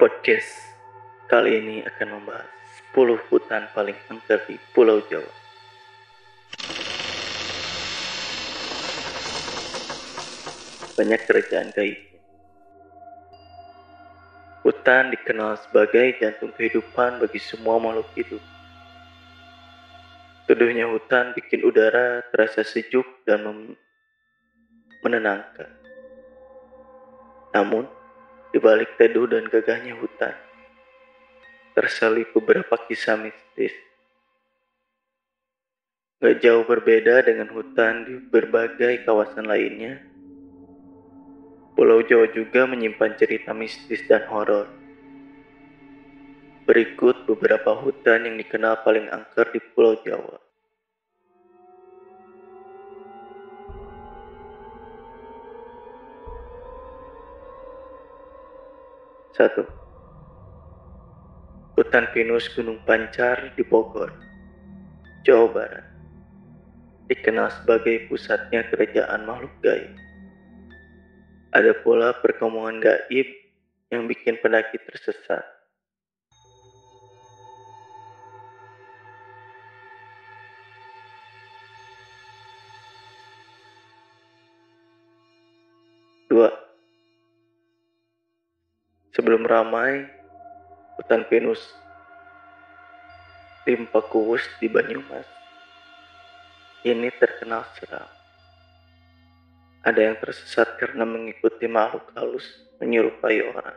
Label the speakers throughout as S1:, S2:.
S1: Podcast kali ini akan membahas 10 hutan paling angker di Pulau Jawa. Banyak kerajaan gaib. Hutan dikenal sebagai jantung kehidupan bagi semua makhluk hidup. Teduhnya hutan bikin udara terasa sejuk dan menenangkan. Namun, di balik teduh dan gagahnya hutan, terselip beberapa kisah mistis. Gak jauh berbeda dengan hutan di berbagai kawasan lainnya, Pulau Jawa juga menyimpan cerita mistis dan horor. Berikut beberapa hutan yang dikenal paling angker di Pulau Jawa. 1. Hutan pinus Gunung Pancar di Bogor, Jawa Barat. Dikenal sebagai pusatnya kerajaan makhluk gaib. Ada pula perkampungan gaib yang bikin pendaki tersesat. 2. Sebelum ramai, hutan pinus Limpakuwus di Banyumas ini terkenal seram. Ada yang tersesat karena mengikuti makhluk halus menyerupai orang,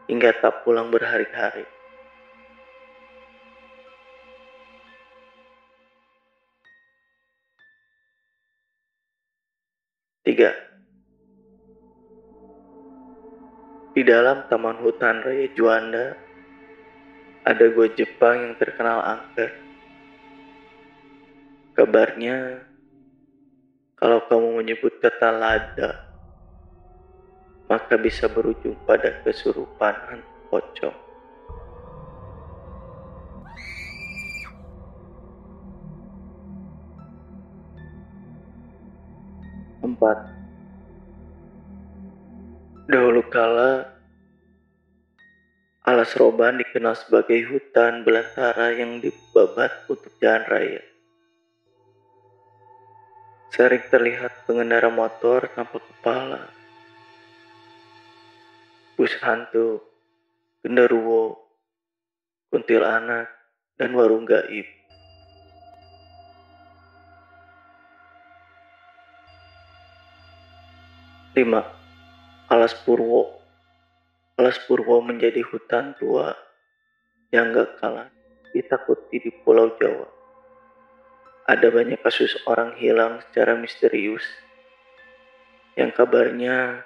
S1: hingga tak pulang berhari-hari. 3. Di dalam Taman Hutan Raya Juanda, ada gua Jepang yang terkenal angker. Kabarnya, kalau kamu menyebut kata lada, maka bisa berujung pada kesurupan hantu pocong. 4. Dahulu kala, Alas Roban dikenal sebagai hutan belantara yang dibabat untuk jalan raya. Sering terlihat pengendara motor tanpa kepala, bus hantu, genderuwo, kuntilanak, dan warung gaib. 5. Alas Purwo. Alas Purwo menjadi hutan tua yang gak kalah ditakuti di Pulau Jawa. Ada banyak kasus orang hilang secara misterius yang kabarnya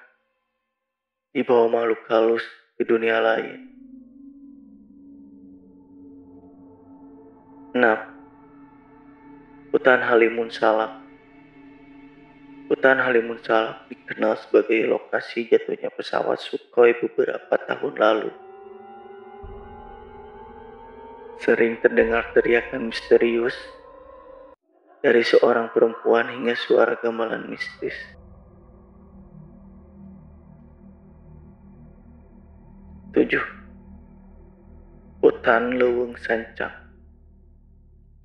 S1: dibawa makhluk halus ke dunia lain. 6. Hutan Halimun Salak. Hutan Halimun Salak dikenal sebagai lokasi jatuhnya pesawat Sukhoi beberapa tahun lalu. Sering terdengar teriakan misterius dari seorang perempuan hingga suara gamelan mistis. 7. Hutan Leuweung Sancang.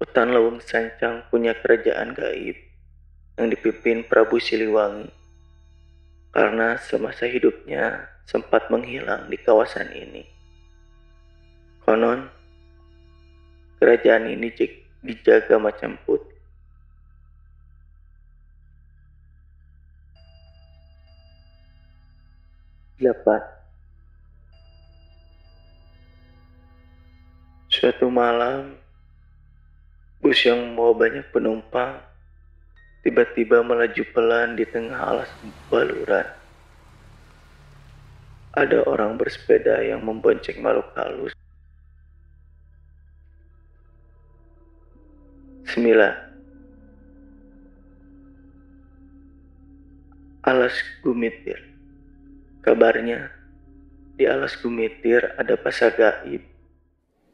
S1: Hutan Leuweung Sancang punya kerajaan gaib yang dipimpin Prabu Siliwangi karena semasa hidupnya sempat menghilang di kawasan ini. Konon, kerajaan ini dijaga Macan Putih. 8. Suatu malam, bus yang membawa banyak penumpang tiba-tiba melaju pelan di tengah alas baluran. Ada orang bersepeda yang membonceng makhluk halus. 9. Alas Gumitir. Kabarnya, di Alas Gumitir ada pasar gaib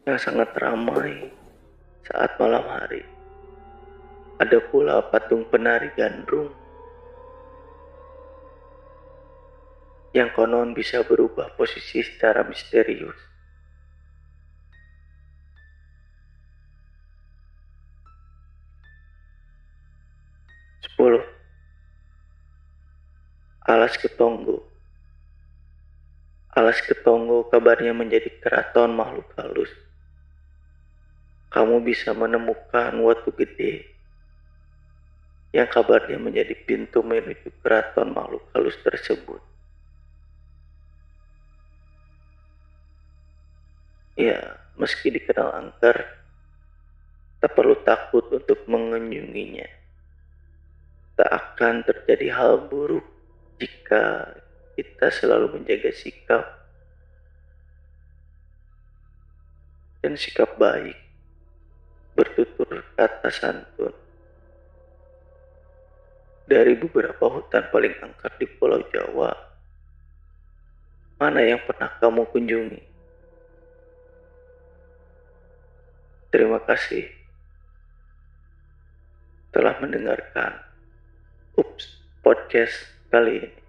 S1: yang sangat ramai saat malam hari. Ada pula patung penari gandrung. yang konon bisa berubah posisi secara misterius. 10. Alas Ketonggo. Alas Ketonggo kabarnya menjadi keraton makhluk halus. Kamu bisa menemukan watu gede yang kabarnya menjadi pintu menuju keraton makhluk halus tersebut. Ya, meski dikenal angker, tak perlu takut untuk mengunjunginya. Tak akan terjadi hal buruk jika kita selalu menjaga sikap dan sikap baik, bertutur kata santun. Dari beberapa hutan paling angker di Pulau Jawa, mana yang pernah kamu kunjungi? Terima kasih telah mendengarkan Podcast kali ini.